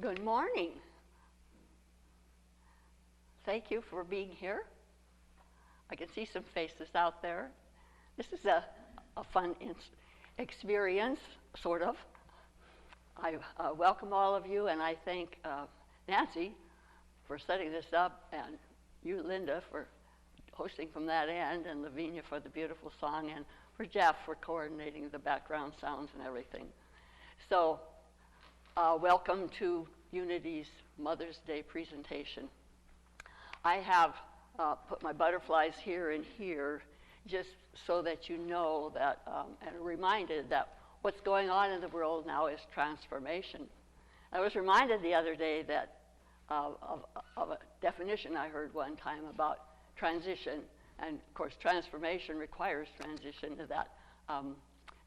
Good morning. Thank you for being here. I can see some faces out there. This is a fun experience, sort of. I welcome all of you, and I thank Nancy for setting this up, and you, Linda, for hosting from that end, and Lavinia for the beautiful song, and for Jeff for coordinating the background sounds and everything. So, welcome to Unity's Mother's Day presentation. I have put my butterflies here and here just so that you know that, and reminded that what's going on in the world now is transformation. I was reminded the other day that of a definition I heard one time about transition, and of course transformation requires transition to that.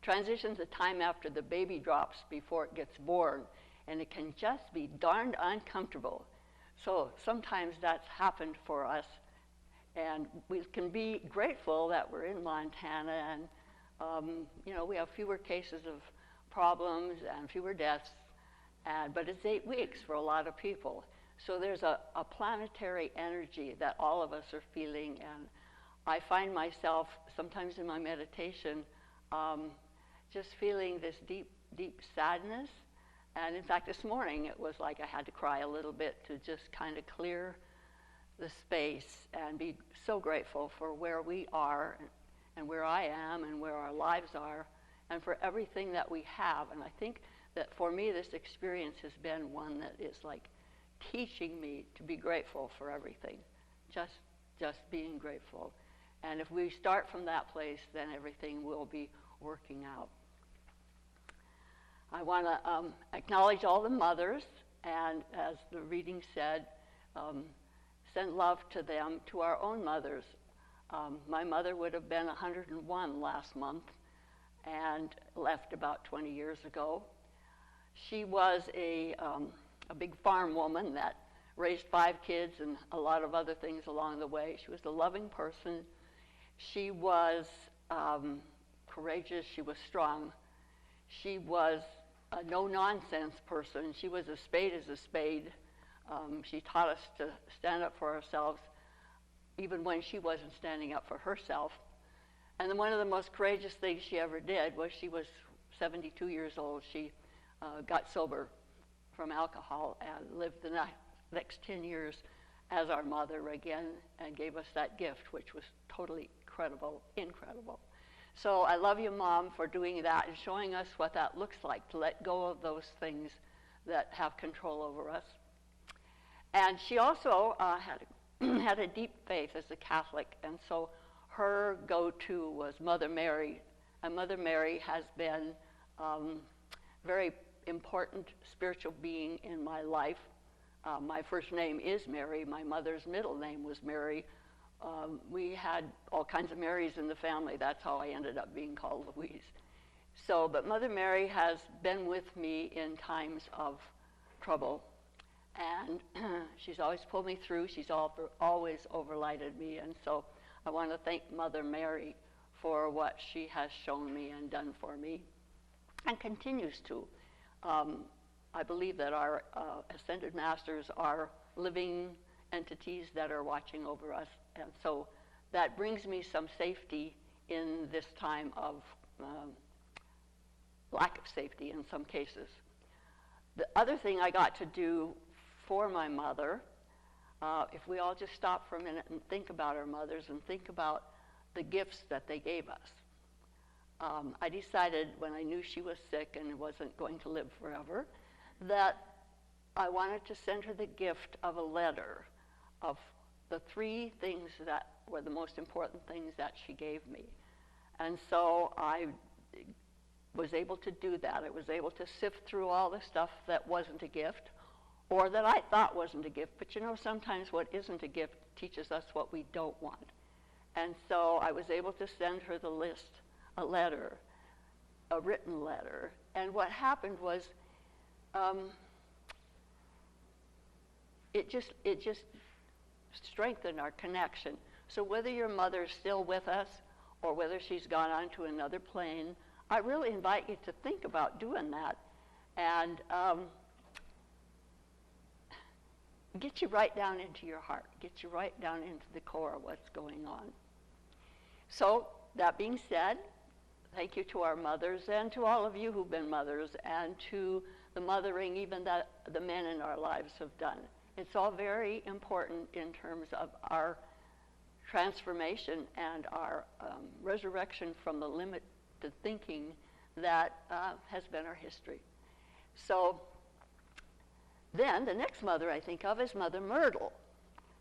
Transition's the time after the baby drops before it gets born, and it can just be darned uncomfortable. So sometimes that's happened for us, and we can be grateful that we're in Montana, and we have fewer cases of problems and fewer deaths, but it's 8 weeks for a lot of people. So there's a planetary energy that all of us are feeling, and I find myself sometimes in my meditation just feeling this deep, deep sadness. And in fact, this morning it was like I had to cry a little bit to just kind of clear the space and be so grateful for where we are and where I am and where our lives are and for everything that we have. And I think that for me this experience has been one that is like teaching me to be grateful for everything, just being grateful. And if we start from that place, then everything will be working out. I want to acknowledge all the mothers, and as the reading said, send love to them, to our own mothers. My mother would have been 101 last month and left about 20 years ago. She was a big farm woman that raised 5 kids and a lot of other things along the way. She was a loving person. She was courageous. She was strong. She was a no-nonsense person. She was a spade is a spade. She taught us to stand up for ourselves, even when she wasn't standing up for herself. And then one of the most courageous things she ever did was she was 72 years old. She got sober from alcohol and lived the next 10 years as our mother again and gave us that gift, which was totally incredible. So I love you, Mom, for doing that and showing us what that looks like, to let go of those things that have control over us. And she also had a deep faith as a Catholic, and so her go-to was Mother Mary. And Mother Mary has been a very important spiritual being in my life. My first name is Mary. My mother's middle name was Mary. We had all kinds of Marys in the family. That's how I ended up being called Louise. So, but Mother Mary has been with me in times of trouble, and she's always pulled me through. She's always overlighted me, and so I want to thank Mother Mary for what she has shown me and done for me, and continues to. I believe that our Ascended Masters are living entities that are watching over us, and so that brings me some safety in this time of lack of safety in some cases. The other thing I got to do for my mother, if we all just stop for a minute and think about our mothers and think about the gifts that they gave us. I decided when I knew she was sick and wasn't going to live forever that I wanted to send her the gift of a letter of the 3 things that were the most important things that she gave me. And so I was able to do that. I was able to sift through all the stuff that wasn't a gift or that I thought wasn't a gift. But sometimes what isn't a gift teaches us what we don't want. And so I was able to send her the list, a letter, a written letter. And what happened was it just strengthened our connection. So whether your mother's still with us or whether she's gone on to another plane, I really invite you to think about doing that. And get you right down into your heart, get you right down into the core of what's going on. So, that being said, thank you to our mothers and to all of you who've been mothers and to the mothering even that the men in our lives have done. It's all very important in terms of our transformation and our resurrection from the limited thinking that has been our history. So then the next mother I think of is Mother Myrtle.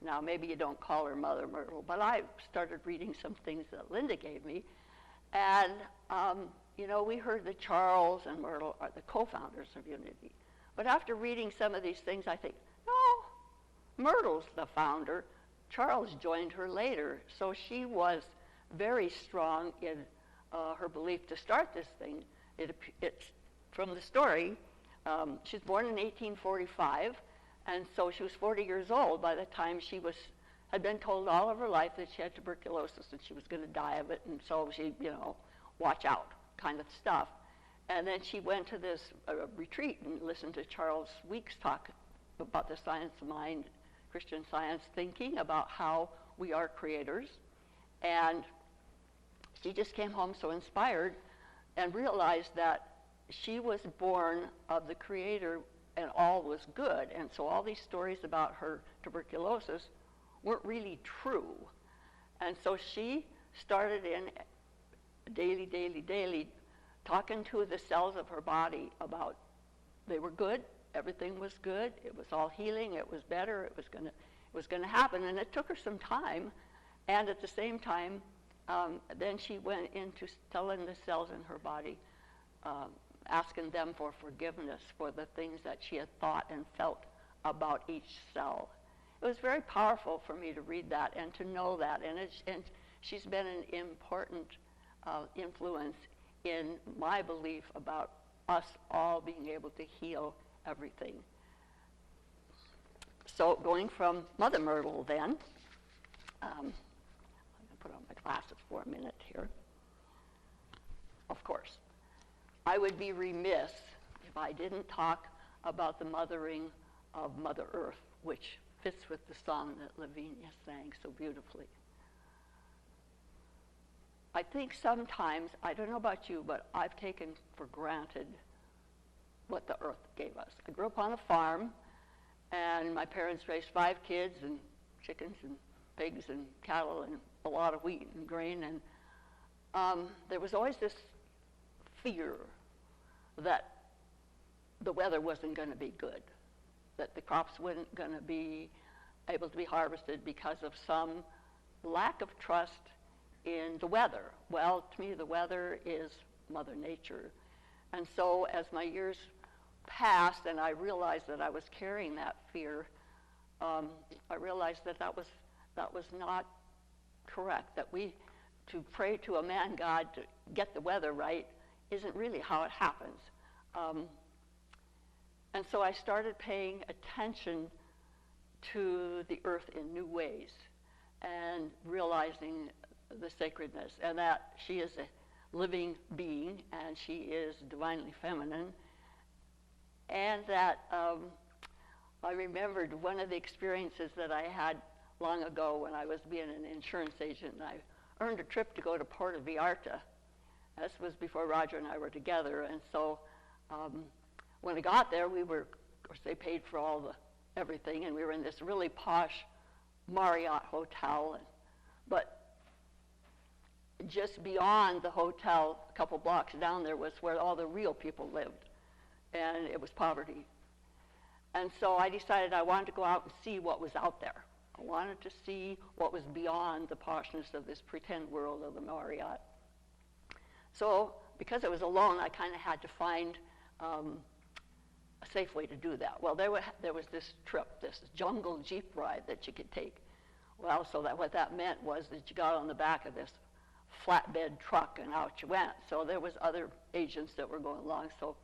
Now maybe you don't call her Mother Myrtle, but I started reading some things that Linda gave me, and we heard that Charles and Myrtle are the co-founders of Unity. But after reading some of these things, I think, no, Myrtle's the founder. Charles joined her later, so she was very strong in her belief to start this thing. It's from the story. She was born in 1845, and so she was 40 years old by the time she had been told all of her life that she had tuberculosis and she was going to die of it, and so she, watch out kind of stuff. And then she went to this retreat and listened to Charles Weeks talk about the science of mind, Christian Science thinking about how we are creators. And she just came home so inspired and realized that she was born of the Creator and all was good. And so all these stories about her tuberculosis weren't really true. And so she started in daily, talking to the cells of her body about they were good, everything was good, it was all healing, it was better, it was going to happen. And it took her some time. And at the same time, then she went into telling the cells in her body, asking them for forgiveness for the things that she had thought and felt about each cell. It was very powerful for me to read that and to know that. And she's been an important influence in my belief about us all being able to heal everything. So going from Mother Myrtle then, I'm going to put on my glasses for a minute here. Of course, I would be remiss if I didn't talk about the mothering of Mother Earth, which fits with the song that Lavinia sang so beautifully. I think sometimes, I don't know about you, but I've taken for granted what the earth gave us. I grew up on a farm, and my parents raised 5 kids, and chickens, and pigs, and cattle, and a lot of wheat and grain, and there was always this fear that the weather wasn't going to be good, that the crops weren't going to be able to be harvested because of some lack of trust in the weather. Well, to me, the weather is Mother Nature. And so as my years passed and I realized that I was carrying that fear, I realized that was not correct, that to pray to a man God to get the weather right isn't really how it happens. And so I started paying attention to the earth in new ways and realizing the sacredness, and that she is a living being and she is divinely feminine. And that I remembered one of the experiences that I had long ago when I was being an insurance agent, and I earned a trip to go to Puerto Vallarta. This was before Roger and I were together, and so when I got there, of course, they paid for everything, and we were in this really posh Marriott hotel, but just beyond the hotel, a couple blocks down there, was where all the real people lived, and it was poverty. And so I decided I wanted to go out and see what was out there. I wanted to see what was beyond the poshness of this pretend world of the Marriott. So because I was alone, I kind of had to find a safe way to do that. Well, there was this trip, this jungle jeep ride that you could take. Well, so what that meant was that you got on the back of this flatbed truck and out you went. So there was other agents that were going along. So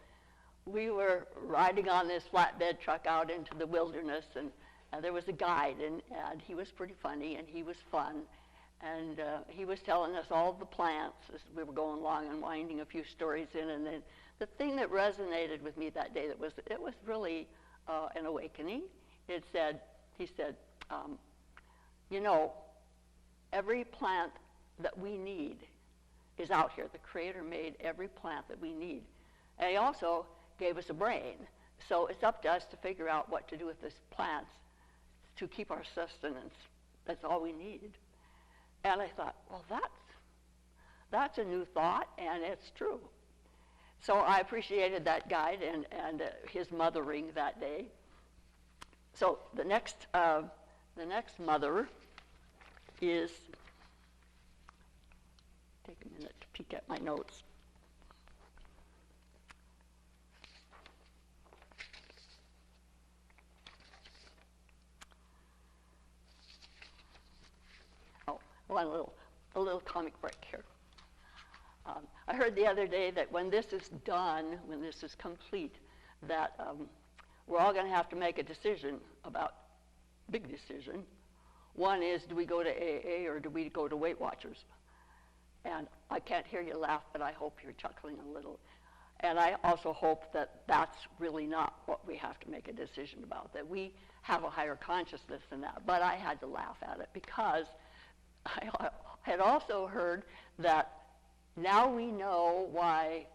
we were riding on this flatbed truck out into the wilderness, and there was a guide, and he was pretty funny, and he was fun. And he was telling us all the plants as we were going along and winding a few stories in. And then the thing that resonated with me that day, it was really an awakening. It said, he said, you know, every plant that we need is out here. The Creator made every plant that we need. And he also gave us a brain. So it's up to us to figure out what to do with these plants to keep our sustenance. That's all we need. And I thought, well, that's a new thought, and it's true. So I appreciated that guide and his mothering that day. So the next mother is, take a minute to peek at my notes. A little comic break here. I heard the other day that when this is done, when this is complete, that we're all going to have to make a decision about, big decision. One is, do we go to AA or do we go to Weight Watchers? And I can't hear you laugh, but I hope you're chuckling a little. And I also hope that that's really not what we have to make a decision about, that we have a higher consciousness than that. But I had to laugh at it because I had also heard that now we know why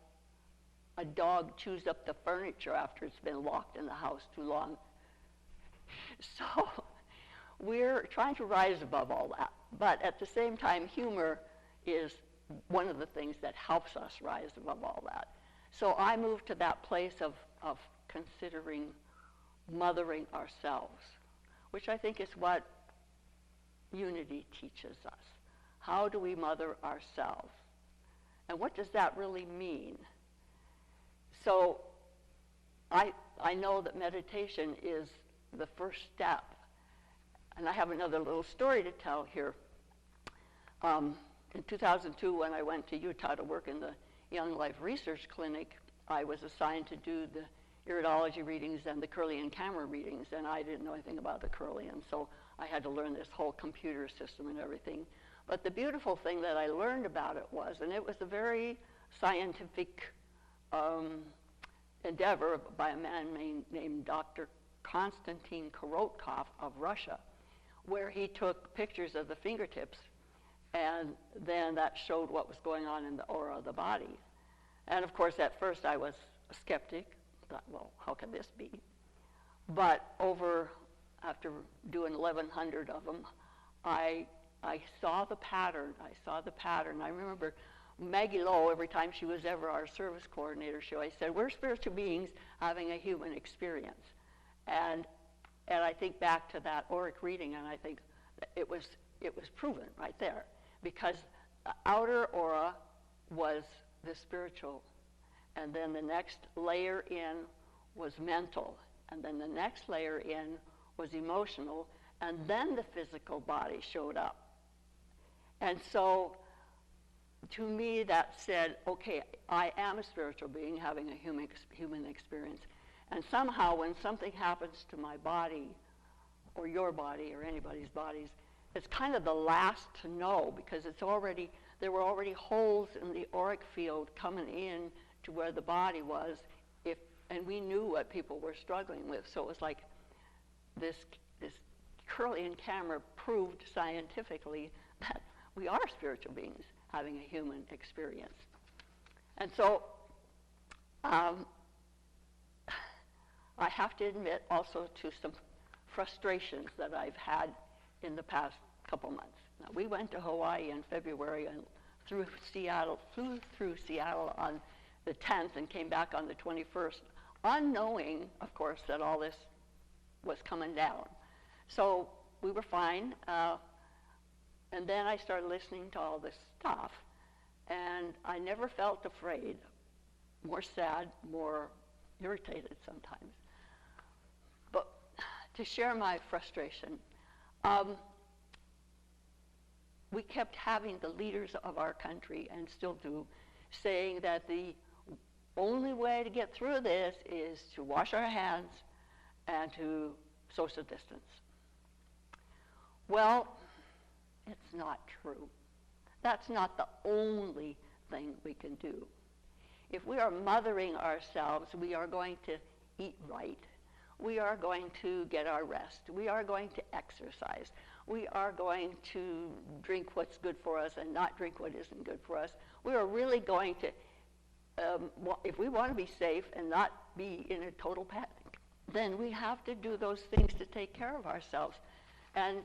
a dog chews up the furniture after it's been locked in the house too long. So we're trying to rise above all that. But at the same time, humor is one of the things that helps us rise above all that. So I moved to that place of considering mothering ourselves, which I think is what unity teaches us. How do we mother ourselves? And what does that really mean? So I know that meditation is the first step. And I have another little story to tell here. In 2002, when I went to Utah to work in the Young Life Research Clinic, I was assigned to do the iridology readings and the Kirlian camera readings, and I didn't know anything about the Kirlian, so I had to learn this whole computer system and everything. But the beautiful thing that I learned about it was, and it was a very scientific endeavor by a man named Dr. Konstantin Korotkov of Russia, where he took pictures of the fingertips, and then that showed what was going on in the aura of the body. And of course, at first I was a skeptic. Thought, well, how can this be? But after doing 1,100 of them, I saw the pattern. I remember Maggie Lowe, every time she was ever our service coordinator, she always said, we're spiritual beings having a human experience. And I think back to that auric reading, and I think it was proven right there, because the outer aura was the spiritual, and then the next layer in was mental, and then the next layer in was emotional, and then the physical body showed up. And so to me that said, okay, I am a spiritual being having a human experience, and somehow when something happens to my body or your body or anybody's bodies, it's kind of the last to know, because there were already holes in the auric field coming in to where the body was, and we knew what people were struggling with. So it was like this Kirlian camera proved scientifically that we are spiritual beings having a human experience. And so I have to admit also to some frustrations that I've had in the past couple months. Now, we went to Hawaii in February and flew through Seattle on the 10th and came back on the 21st, unknowing, of course, that all this was coming down. So we were fine, and then I started listening to all this stuff, and I never felt afraid, more sad, more irritated sometimes. But to share my frustration, we kept having the leaders of our country, and still do, saying that the only way to get through this is to wash our hands and to social distance. Well, it's not true. That's not the only thing we can do. If we are mothering ourselves, we are going to eat right. we are going to get our rest. We are going to exercise. We are going to drink what's good for us and not drink what isn't good for us. We are really going to, if we want to be safe and not be in a total panic, then we have to do those things to take care of ourselves. And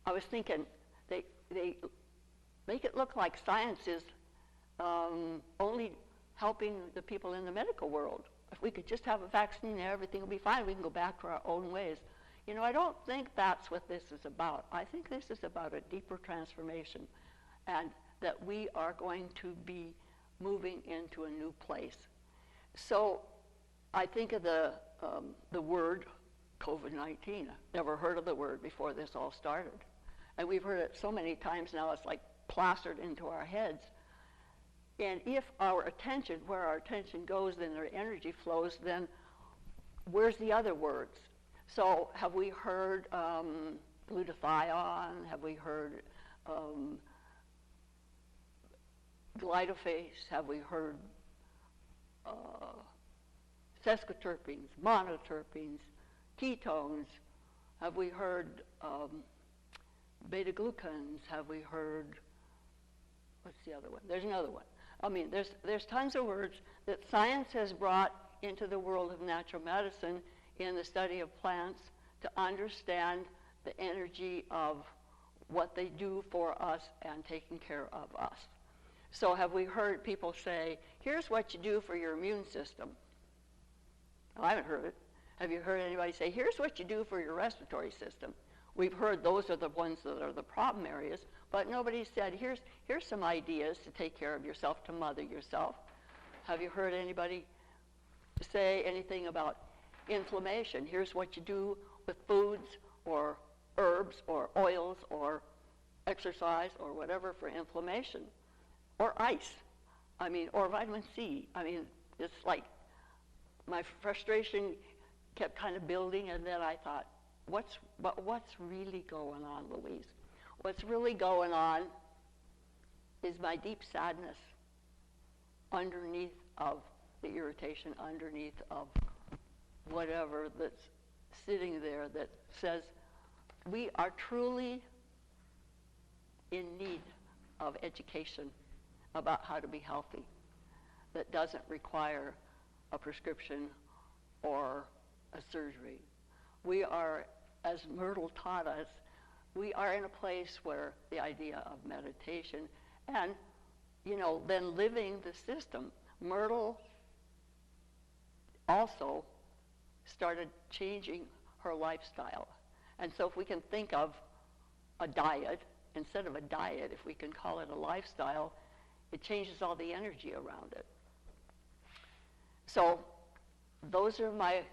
I was thinking, they make it look like science is only helping the people in the medical world. If we could just have a vaccine, everything will be fine. We can go back to our own ways. You know, I don't think that's what this is about. I think this is about a deeper transformation, and that we are going to be moving into a new place. So I think of the word COVID-19. Never heard of the word before this all started. And we've heard it so many times now, it's like plastered into our heads. And if our attention, where our attention goes, then our energy flows, then where's the other words? So have we heard glutathione? Have we heard glyphosate? Have we heard sesquiterpenes, monoterpenes, ketones? Have we heard beta-glucans? Have we heard, what's the other one? There's another one. I mean, there's tons of words that science has brought into the world of natural medicine in the study of plants to understand the energy of what they do for us and taking care of us. So have we heard people say, here's what you do for your immune system? Well, I haven't heard it. Have you heard anybody say, here's what you do for your respiratory system? We've heard those are the ones that are the problem areas, but nobody said, here's some ideas to take care of yourself, to mother yourself. Have you heard anybody say anything about inflammation? Here's what you do with foods or herbs or oils or exercise or whatever for inflammation. Or ice, I mean, or vitamin C. I mean, it's like my frustration kept kind of building, and then I thought, what's really going on, Louise? What's really going on is my deep sadness underneath of the irritation, underneath of whatever that's sitting there that says we are truly in need of education about how to be healthy that doesn't require a prescription or a surgery. We are, as Myrtle taught us, we are in a place where the idea of meditation and, you know, then living the system. Myrtle also started changing her lifestyle. And so if we can think of a diet, instead of a diet, if we can call it a lifestyle, it changes all the energy around it. So those are my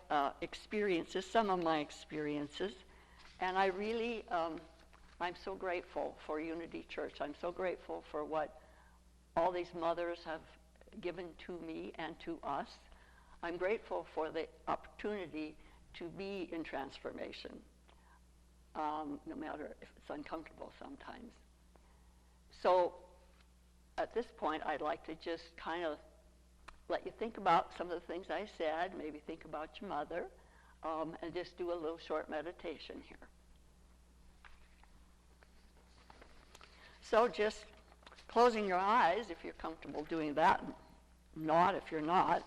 experiences, some of my experiences. And I really, I'm so grateful for Unity Church. I'm so grateful for what all these mothers have given to me and to us. I'm grateful for the opportunity to be in transformation, no matter if it's uncomfortable sometimes. So at this point, I'd like to just kind of let you think about some of the things I said, maybe think about your mother, and just do a little short meditation here. So just closing your eyes if you're comfortable doing that, not if you're not.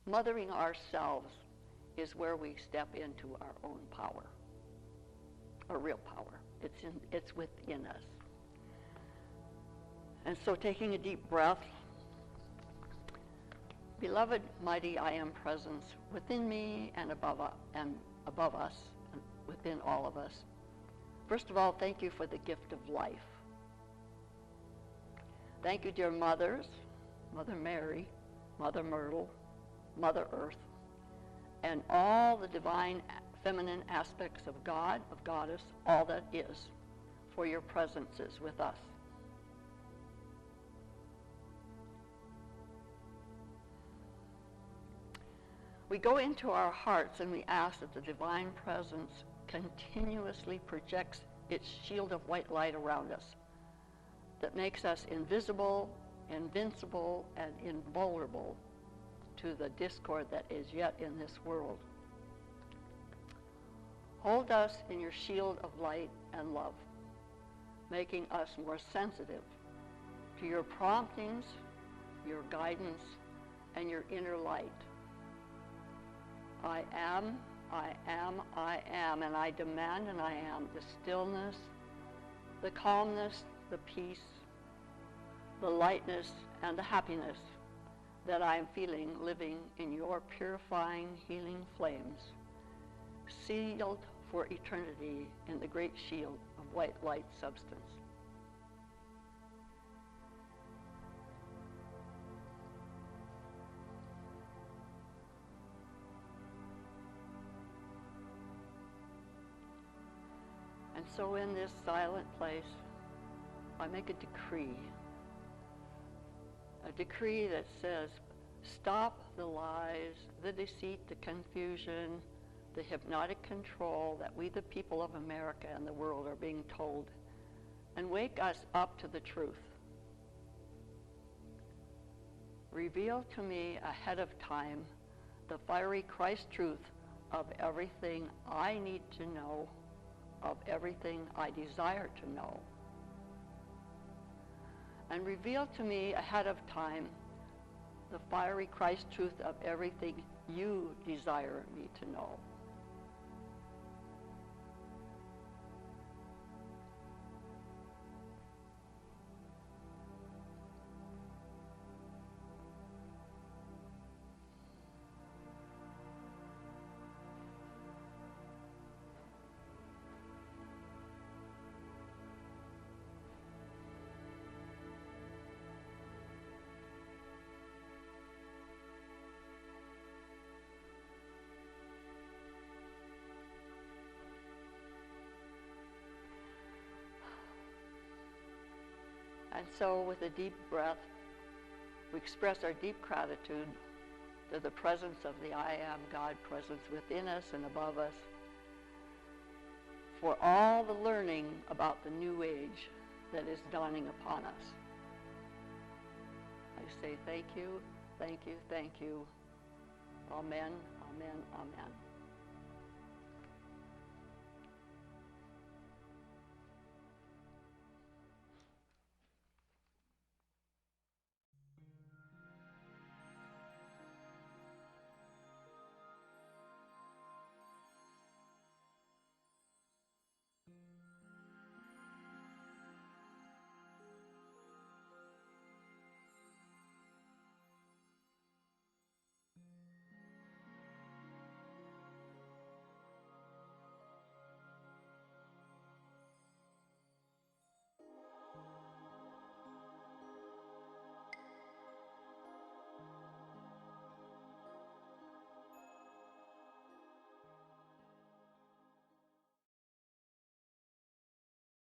Mothering ourselves is where we step into our own power, our real power. It's within us. And so taking a deep breath, beloved, mighty I am presence within me and above us, and within all of us. First of all, thank you for the gift of life. Thank you, dear mothers, Mother Mary, Mother Myrtle, Mother Earth, and all the divine feminine aspects of God, of Goddess, all that is, for your presences with us. We go into our hearts and we ask that the divine presence continuously projects its shield of white light around us that makes us invisible invincible and invulnerable to the discord that is yet in this world. Hold us in your shield of light and love, making us more sensitive to your promptings, your guidance, and your inner light. I am, and I demand and I am the stillness, the calmness, the peace, the lightness, and the happiness that I am feeling living in your purifying, healing flames, sealed for eternity in the great shield of white light substance. And so in this silent place, I make a decree that says, stop the lies, the deceit, the confusion, the hypnotic control that we, the people of America and the world, are being told, and wake us up to the truth. Reveal to me ahead of time the fiery Christ truth of everything I need to know, of everything I desire to know. And reveal to me ahead of time the fiery Christ truth of everything you desire me to know. And so with a deep breath, we express our deep gratitude to the presence of the I Am God presence within us and above us for all the learning about the new age that is dawning upon us. I say thank you, thank you, thank you. Amen, amen, amen.